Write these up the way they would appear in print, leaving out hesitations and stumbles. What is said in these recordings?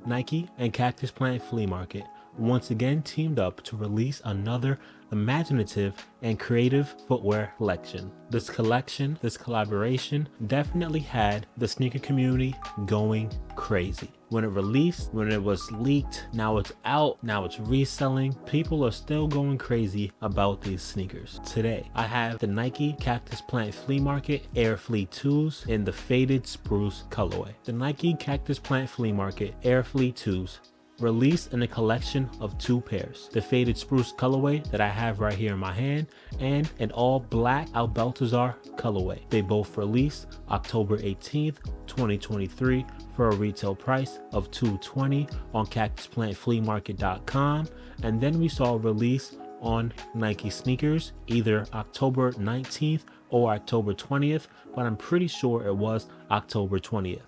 Nike and Cactus Plant Flea Market once again teamed up to release another imaginative and creative footwear collection. This collaboration definitely had the sneaker community going crazy. When it released, when it was leaked, now it's out, now it's reselling. People are still going crazy about these sneakers. Today, I have the Nike Cactus Plant Flea Market Air Flea 2s in the faded spruce colorway. The Nike Cactus Plant Flea Market Air Flea 2s released in a collection of 2 pairs, the faded spruce colorway that I have right here in my hand and an all black Alabaster colorway. They both released October 18th, 2023 for a retail price of $220 on cactusplantfleamarket.com, and then we saw a release on Nike sneakers either October 19th or October 20th, but I'm pretty sure it was October 20th.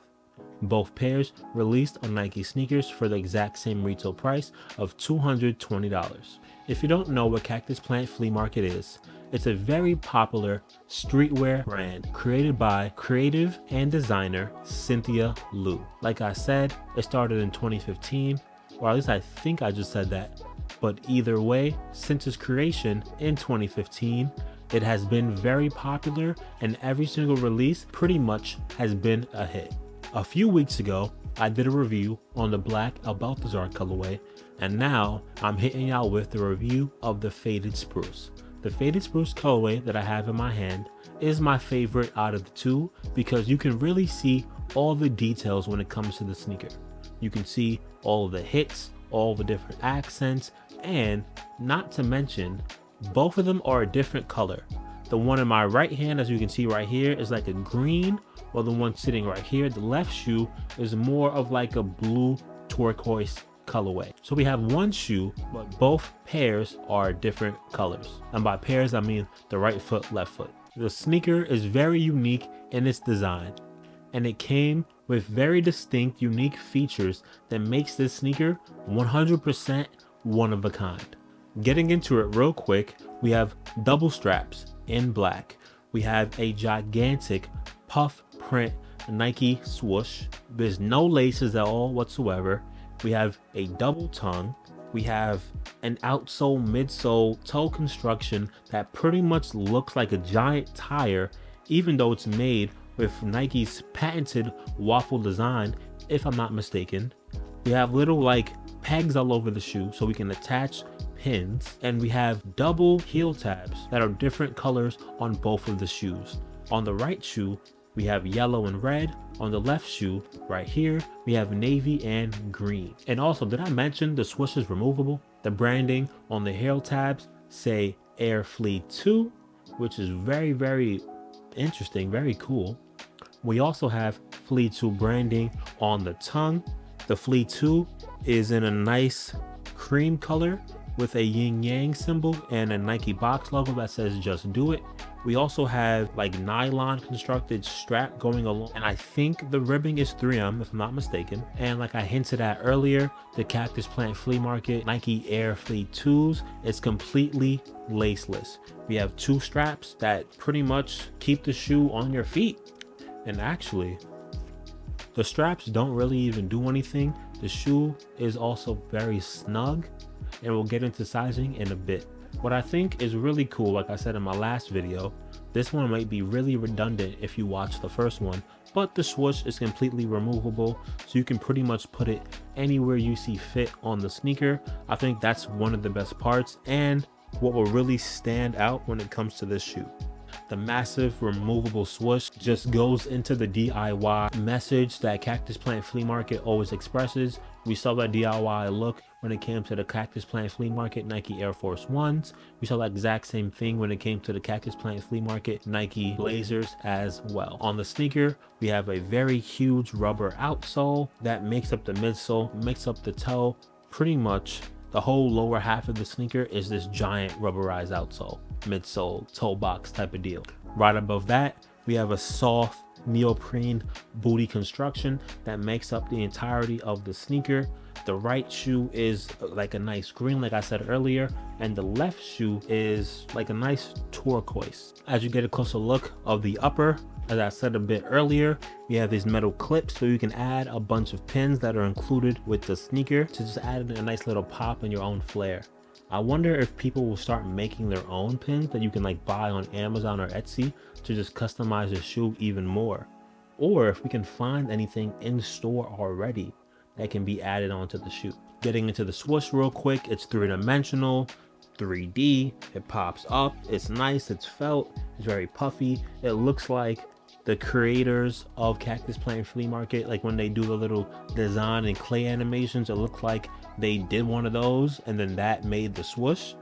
Both pairs released on Nike sneakers for the exact same retail price of $220. If you don't know what Cactus Plant Flea Market is, it's a very popular streetwear brand created by creative and designer Cynthia Lu. Like I said, it started in 2015, or at least I think I just said that. But either way, since its creation in 2015, it has been very popular and every single release pretty much has been a hit. A few weeks ago, I did a review on the black Alabaster colorway, and now I'm hitting y'all with the review of the faded spruce. The faded spruce colorway that I have in my hand is my favorite out of the 2 because you can really see all the details when it comes to the sneaker. You can see all of the hits, all the different accents, and not to mention, both of them are a different color. The one in my right hand, as you can see right here, is like a green, while the one sitting right here, the left shoe, is more of like a blue turquoise colorway. So we have one shoe, but both pairs are different colors. And by pairs, I mean the right foot, left foot. The sneaker is very unique in its design, and it came with very distinct, unique features that makes this sneaker 100% one of a kind. Getting into it real quick, we have double straps in black. We have a gigantic puff print Nike swoosh. There's no laces at all whatsoever. We have a double tongue. We have an outsole midsole toe construction that pretty much looks like a giant tire, even though it's made with Nike's patented waffle design, if I'm not mistaken. We have little like pegs all over the shoe so we can attach pins, and we have double heel tabs that are different colors on both of the shoes. On the right shoe, we have yellow and red. On the left shoe, right here, we have navy and green. And also, did I mention the swoosh is removable? The branding on the heel tabs say Air Flea 2, which is very, very interesting, very cool. We also have Flea 2 branding on the tongue. The Flea 2 is in a nice cream color with a yin yang symbol and a Nike box logo that says just do it. We also have like nylon constructed strap going along, and I think the ribbing is 3M if I'm not mistaken. And like I hinted at earlier, the Cactus Plant Flea Market Nike Air Flea 2s is completely laceless. We have 2 straps that pretty much keep the shoe on your feet, and actually the straps don't really even do anything. The shoe is also very snug, and we'll get into sizing in a bit. What I think is really cool, like I said in my last video, this one might be really redundant if you watch the first one, but the swoosh is completely removable, so you can pretty much put it anywhere you see fit on the sneaker. I think that's one of the best parts and what will really stand out when it comes to this shoe. The massive removable swoosh just goes into the DIY message that Cactus Plant Flea Market always expresses. We saw that DIY look when it came to the Cactus Plant Flea Market Nike Air Force Ones. We saw that exact same thing when it came to the Cactus Plant Flea Market Nike Blazers as well. On the sneaker, we have a very huge rubber outsole that makes up the midsole, makes up the toe. Pretty much the whole lower half of the sneaker is this giant rubberized outsole, midsole, toe box type of deal. Right above that, we have a soft neoprene booty construction that makes up the entirety of the sneaker. The right shoe is like a nice green, like I said earlier, and the left shoe is like a nice turquoise. As you get a closer look of the upper, As I said a bit earlier, we have these metal clips so you can add a bunch of pins that are included with the sneaker to just add a nice little pop and your own flair. I wonder if people will start making their own pins that you can like buy on Amazon or Etsy to just customize the shoe even more. Or if we can find anything in store already that can be added onto the shoe. Getting into the swoosh real quick, it's three-dimensional, 3D, it pops up, it's nice, it's felt, it's very puffy. It looks like the creators of Cactus Plant Flea Market, like when they do the little design and clay animations, it looks like they did one of those and then that made the swoosh.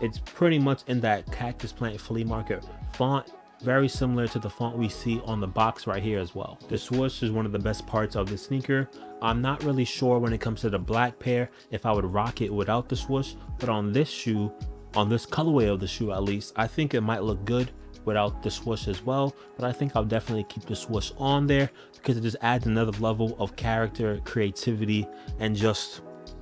It's pretty much in that Cactus Plant Flea Market font, very similar to the font we see on the box right here as well. The swoosh is one of the best parts of the sneaker. I'm not really sure when it comes to the black pair if I would rock it without the swoosh, but on this shoe, on this colorway of the shoe at least, I think it might look good without the swoosh as well, but I think I'll definitely keep the swoosh on there because it just adds another level of character, creativity, and just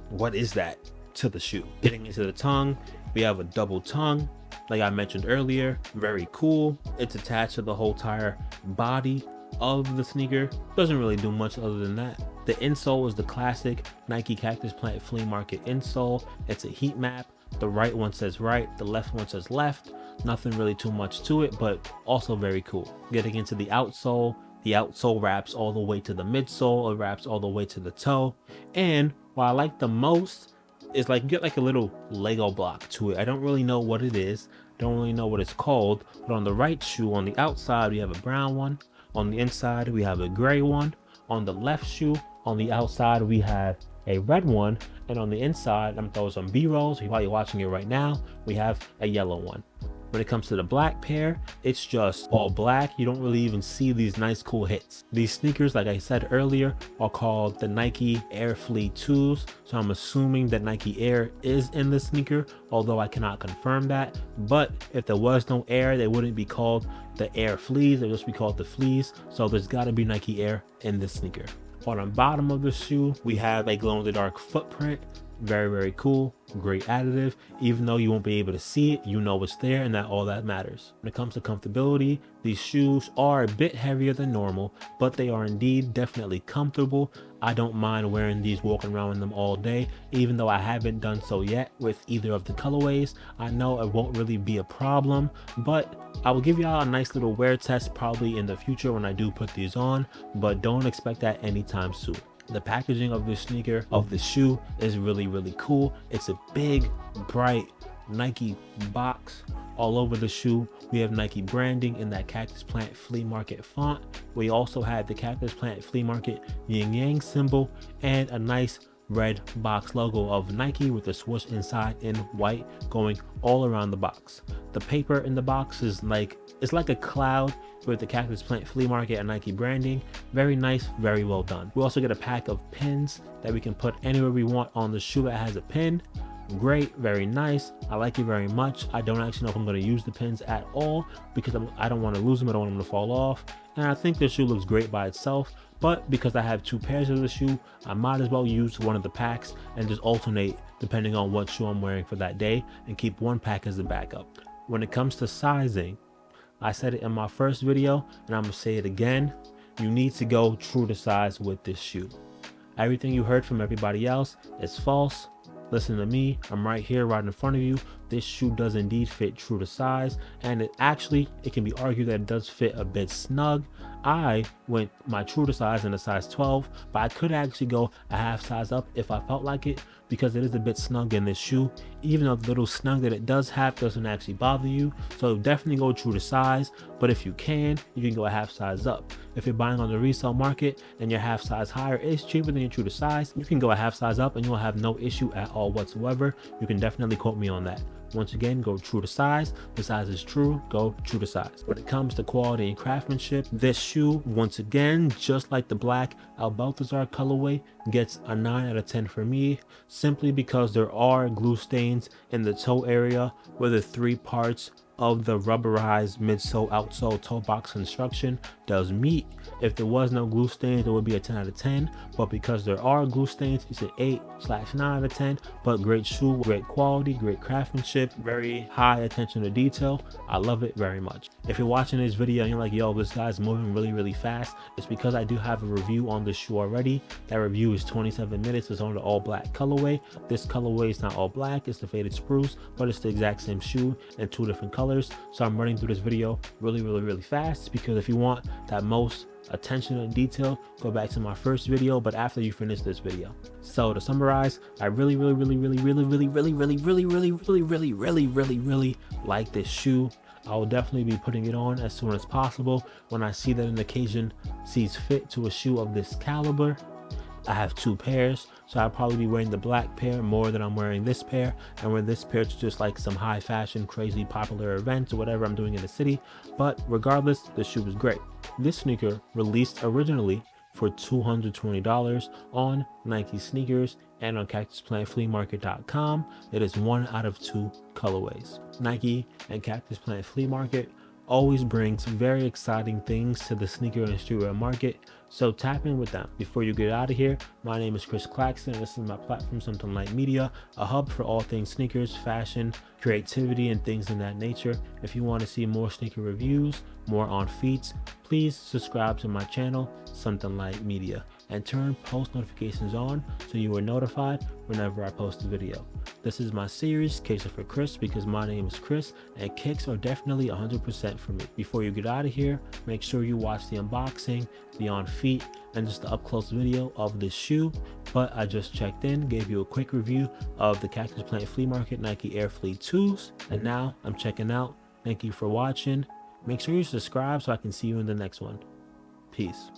what is that to the shoe. Getting into the tongue, we have a double tongue like I mentioned earlier, very cool. It's attached to the whole entire body of the sneaker. Doesn't really do much other than that. The insole is the classic Nike Cactus Plant Flea Market insole. It's a heat map. The right one says right, the left one says left. Nothing really too much to it, but also very cool. Getting into the outsole wraps all the way to the midsole. It wraps all the way to the toe. And what I like the most is like you get like a little Lego block to it. I don't really know what it is. Don't really know what it's called. But on the right shoe, on the outside, we have a brown one. On the inside, we have a gray one. On the left shoe, on the outside, we have a red one. And on the inside, I'm throwing some B-rolls. While you're watching it right now, we have a yellow one. When it comes to the black pair, it's just all black. You don't really even see these nice cool hits. These sneakers, like I said earlier, are called the Nike Air Flea 2s. So I'm assuming that Nike Air is in the sneaker, although I cannot confirm that. But if there was no Air, they wouldn't be called the Air Fleas. They'd just be called the Fleas. So there's got to be Nike Air in this sneaker. On the bottom of the shoe, we have a glow-in-the-dark footprint. Very, very cool. Great additive. Even though you won't be able to see it, you know it's there, and that all that matters. When it comes to comfortability, these shoes are a bit heavier than normal, but they are indeed definitely comfortable. I don't mind wearing these, walking around in them all day, even though I haven't done so yet with either of the colorways. I know it won't really be a problem, but I will give y'all a nice little wear test probably in the future when I do put these on, but don't expect that anytime soon. The packaging of this sneaker, of the shoe, is really, really cool. It's a big, bright Nike box all over the shoe. We have Nike branding in that Cactus Plant Flea Market font. We also have the Cactus Plant Flea Market yin yang symbol and a nice red box logo of Nike with the swoosh inside in white going all around the box. The paper in the box is like, it's like a cloud with the Cactus Plant Flea Market and Nike branding. Very nice, very well done. We also get a pack of pins that we can put anywhere we want on the shoe that has a pin. Great, very nice. I like it very much. I don't actually know if I'm going to use the pins at all because I don't want to lose them. I don't want them to fall off. And I think the shoe looks great by itself, but because I have two pairs of the shoe, I might as well use one of the packs and just alternate depending on what shoe I'm wearing for that day and keep one pack as a backup. When it comes to sizing, I said it in my first video and I'm gonna say it again. You need to go true to size with this shoe. Everything you heard from everybody else is false. Listen to me, I'm right here, right in front of you. This shoe does indeed fit true to size, and it can be argued that it does fit a bit snug. I went my true to size in a size 12, but I could actually go a half size up if I felt like it, because it is a bit snug in this shoe, even though the little snug that it does have doesn't actually bother you. So definitely go true to size, but if you can go a half size up. If you're buying on the resale market and your half size higher is cheaper than your true to size, you can go a half size up and you'll have no issue at all whatsoever. You can definitely quote me on that. Once again, go true to size. The size is true, go true to size. When it comes to quality and craftsmanship, this shoe, once again, just like the black Alabaster colorway, gets a 9 out of 10 for me, simply because there are glue stains in the toe area where the 3 parts of the rubberized midsole outsole toe box construction does meet. If there was no glue stains, it would be a 10 out of 10, but because there are glue stains, it's an 8/9 out of 10. But great shoe, great quality, great craftsmanship, very high attention to detail. I love it very much. If you're watching this video and you're like, yo, this guy's moving really fast, it's because I do have a review on this shoe already. That review is 27 minutes. It's on the all black colorway. This colorway is not all black, it's the faded spruce, but it's the exact same shoe in 2 different colors. So I'm running through this video really fast, because if you want that most attention and detail, go back to my first video, but after you finish this video. So to summarize, I really like this shoe. I will definitely be putting it on as soon as possible when I see that an occasion sees fit to a shoe of this caliber. I have 2 pairs, so I'll probably be wearing the black pair more than I'm wearing this pair, and wear this pair to just like some high fashion, crazy popular events or whatever I'm doing in the city. But regardless, the shoe is great. This sneaker released originally for $220 on Nike sneakers and on CactusPlantFleaMarket.com. It is 1 out of 2 colorways. Nike and Cactus Plant Flea Market always brings very exciting things to the sneaker and streetwear market, so tap in with them. Before you get out of here, my name is CClaxton, and this is my platform, Something Like Media, a hub for all things sneakers, fashion, creativity, and things in that nature. If you want to see more sneaker reviews, more on feats, please subscribe to my channel, Something Like Media, and turn post notifications on so you are notified whenever I post a video. This is my series, Kicks Are for Chris, because my name is Chris, and kicks are definitely 100% for me. Before you get out of here, make sure you watch the unboxing, the on feet, and just the up close video of this shoe. But I just checked in, gave you a quick review of the Cactus Plant Flea Market Nike Air Flea 2s, and now I'm checking out. Thank you for watching. Make sure you subscribe so I can see you in the next one. Peace.